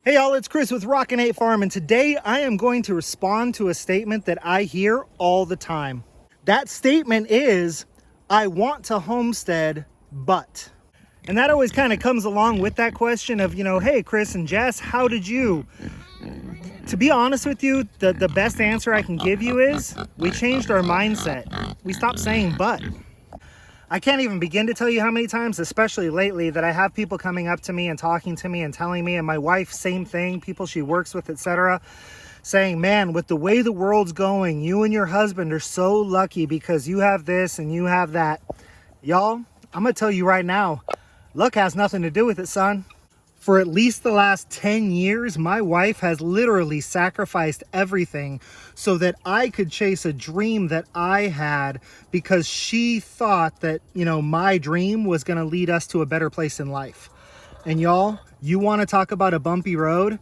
Hey y'all, it's Chris with Rockin Farm, and today I am going to respond to a statement that I hear all the time. That statement is, I want to homestead, but. And that always kind of comes along with that question of, hey Chris and Jess, how did you? To be honest with you, the best answer I can give you is, we changed our mindset. We stopped saying but. I can't even begin to tell you how many times, especially lately, that I have people coming up to me and talking to me and telling me, and my wife, same thing, people she works with, etc., saying, man, with the way the world's going, you and your husband are so lucky because you have this and you have that. Y'all, I'm going to tell you right now, luck has nothing to do with it, son. For at least the last 10 years, my wife has literally sacrificed everything so that I could chase a dream that I had because she thought that, my dream was going to lead us to a better place in life. And y'all, you want to talk about a bumpy road?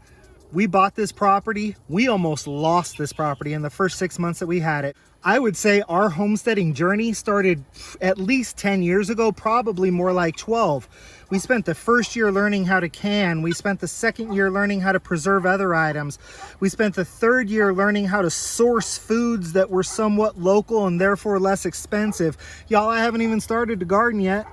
We bought this property. We almost lost this property in the first 6 months that we had it. I would say our homesteading journey started at least 10 years ago, probably more like 12. We spent the first year learning how to can. We spent the second year learning how to preserve other items. We spent the third year learning how to source foods that were somewhat local and therefore less expensive. Y'all, I haven't even started to garden yet.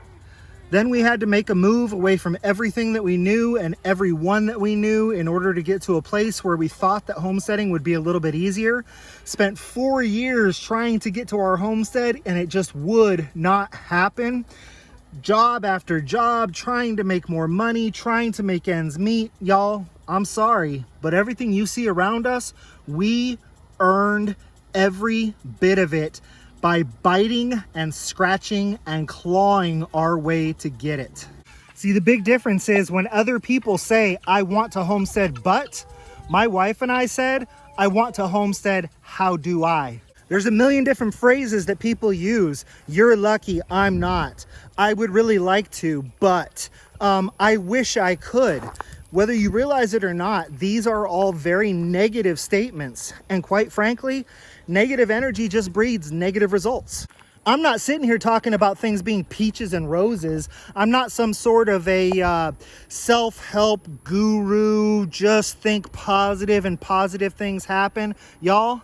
Then we had to make a move away from everything that we knew and everyone that we knew in order to get to a place where we thought that homesteading would be a little bit easier. Spent 4 years trying to get to our homestead and it just would not happen. Job after job, trying to make more money, trying to make ends meet. Y'all, I'm sorry, but everything you see around us, we earned every bit of it by biting and scratching and clawing our way to get it. See, the big difference is when other people say, I want to homestead, but my wife and I said, I want to homestead, how do I? There's a million different phrases that people use. You're lucky, I'm not. I would really like to, but I wish I could. Whether you realize it or not, these are all very negative statements. And quite frankly, negative energy just breeds negative results. I'm not sitting here talking about things being peaches and roses. I'm not some sort of a self-help guru, just think positive and positive things happen. Y'all,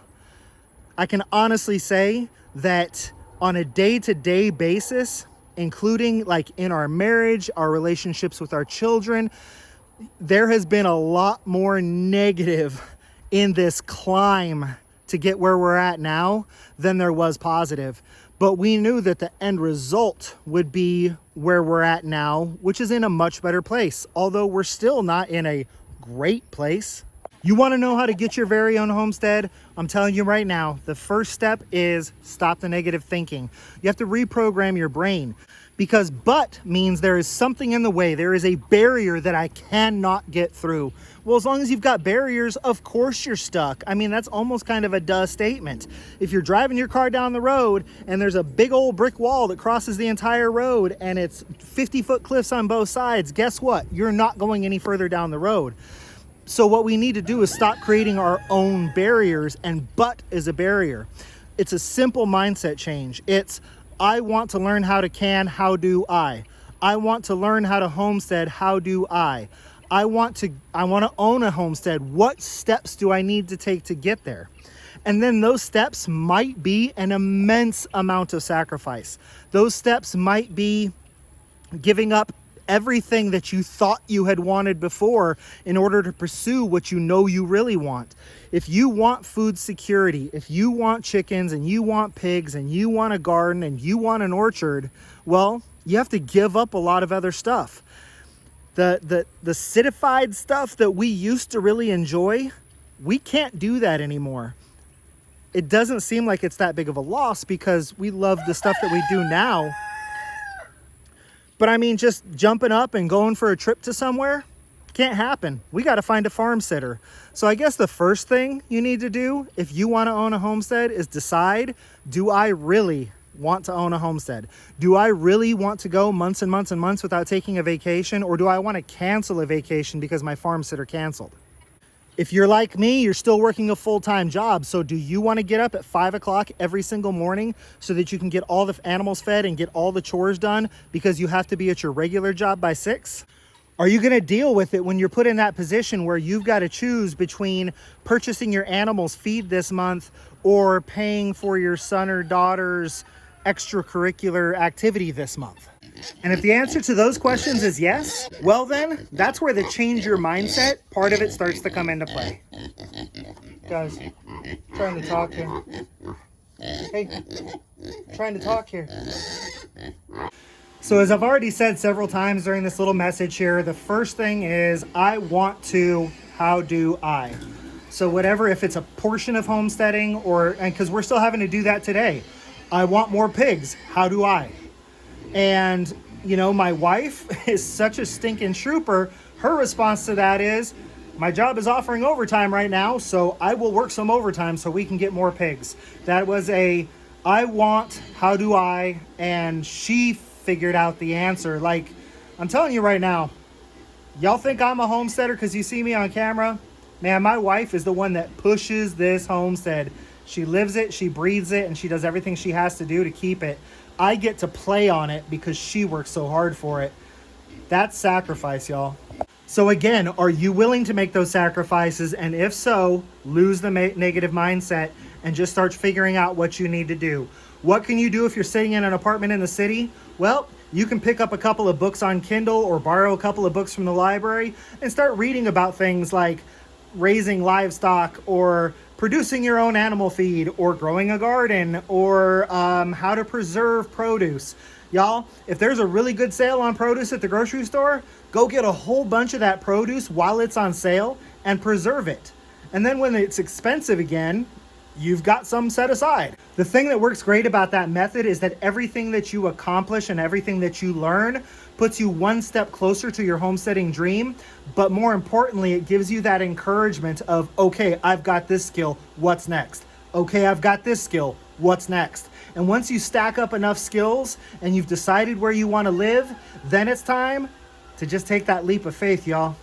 I can honestly say that on a day-to-day basis, including like in our marriage, our relationships with our children, there has been a lot more negative in this climb to get where we're at now than there was positive. But we knew that the end result would be where we're at now, which is in a much better place, although we're still not in a great place. You want to know how to get your very own homestead? I'm telling you right now, the first step is stop the negative thinking. You have to reprogram your brain because but means there is something in the way. There is a barrier that I cannot get through. Well, as long as you've got barriers, of course you're stuck. I mean, that's almost kind of a duh statement. If you're driving your car down the road and there's a big old brick wall that crosses the entire road and it's 50-foot cliffs on both sides, guess what? You're not going any further down the road. So what we need to do is stop creating our own barriers, and but is a barrier. It's a simple mindset change. It's, I want to learn how to can, how do I? I want to learn how to homestead, how do I? I want to own a homestead. What steps do I need to take to get there? And then those steps might be an immense amount of sacrifice. Those steps might be giving up everything that you thought you had wanted before in order to pursue what you know you really want. If you want food security, if you want chickens and you want pigs and you want a garden and you want an orchard, well, you have to give up a lot of other stuff. The citified stuff that we used to really enjoy, we can't do that anymore. It doesn't seem like it's that big of a loss because we love the stuff that we do now. But I mean, just jumping up and going for a trip to somewhere can't happen. We got to find a farm sitter. So I guess the first thing you need to do if you want to own a homestead is decide, do I really want to own a homestead? Do I really want to go months and months and months without taking a vacation? Or do I want to cancel a vacation because my farm sitter canceled? If you're like me, you're still working a full-time job. So do you want to get up at 5 o'clock every single morning so that you can get all the animals fed and get all the chores done because you have to be at your regular job by 6? Are you going to deal with it when you're put in that position where you've got to choose between purchasing your animal's feed this month or paying for your son or daughter's extracurricular activity this month? And if the answer to those questions is yes, well then, that's where the change your mindset part of it starts to come into play. Guys, trying to talk here. Hey, trying to talk here. So as I've already said several times during this little message here, the first thing is I want to, how do I? So whatever, if it's a portion of homesteading and because we're still having to do that today. I want more pigs, how do I? And, you know, my wife is such a stinking trooper. Her response to that is, my job is offering overtime right now, so I will work some overtime so we can get more pigs. That was I want, how do I? And she figured out the answer. Like, I'm telling you right now, y'all think I'm a homesteader because you see me on camera? Man, my wife is the one that pushes this homestead. She lives it, she breathes it, and she does everything she has to do to keep it. I get to play on it because she works so hard for it. That's sacrifice, y'all. So again, are you willing to make those sacrifices? And if so, lose the negative mindset and just start figuring out what you need to do. What can you do if you're sitting in an apartment in the city? Well, you can pick up a couple of books on Kindle or borrow a couple of books from the library and start reading about things like raising livestock or producing your own animal feed or growing a garden or how to preserve produce. Y'all, if there's a really good sale on produce at the grocery store, go get a whole bunch of that produce while it's on sale and preserve it. And then when it's expensive again, you've got some set aside. The thing that works great about that method is that everything that you accomplish and everything that you learn puts you one step closer to your homesteading dream. But more importantly, it gives you that encouragement of, okay, I've got this skill, what's next? Okay, I've got this skill, what's next? And once you stack up enough skills and you've decided where you want to live, then it's time to just take that leap of faith, y'all.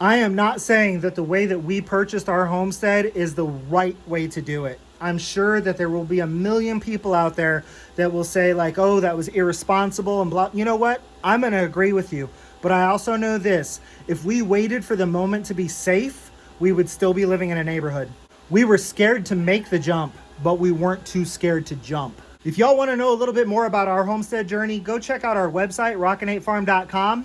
I am not saying that the way that we purchased our homestead is the right way to do it. I'm sure that there will be a million people out there that will say like, oh, that was irresponsible and blah. You know what? I'm going to agree with you. But I also know this. If we waited for the moment to be safe, we would still be living in a neighborhood. We were scared to make the jump, but we weren't too scared to jump. If y'all want to know a little bit more about our homestead journey, go check out our website, rockin8farm.com.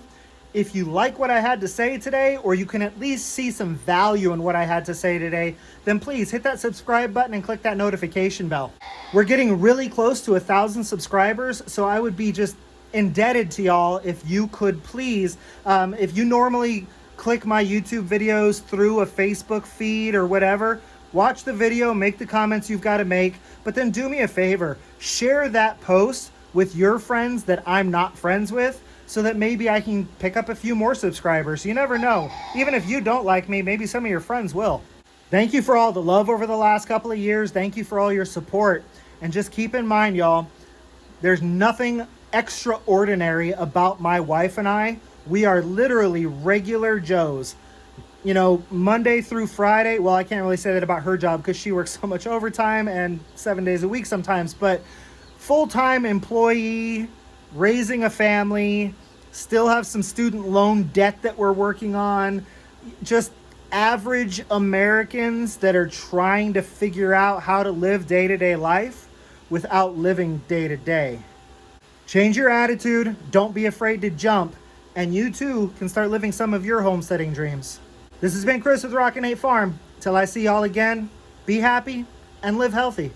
If you like what I had to say today, or you can at least see some value in what I had to say today, then please hit that subscribe button and click that notification bell. We're getting really close to 1,000 subscribers, so I would be just indebted to y'all if you could please, if you normally click my YouTube videos through a Facebook feed or whatever, watch the video, make the comments you've got to make, but then do me a favor, share that post with your friends that I'm not friends with, so that maybe I can pick up a few more subscribers. You never know. Even if you don't like me, maybe some of your friends will. Thank you for all the love over the last couple of years. Thank you for all your support. And just keep in mind, y'all, there's nothing extraordinary about my wife and I. We are literally regular Joes. You know, Monday through Friday, well, I can't really say that about her job because she works so much overtime and 7 days a week sometimes, but full-time employee, raising a family, still have some student loan debt that we're working on, just average Americans that are trying to figure out how to live day-to-day life without living day-to-day. Change your attitude, don't be afraid to jump, and you too can start living some of your homesteading dreams. This has been Chris with Rockin8 Farm. Till I see y'all again, be happy and live healthy.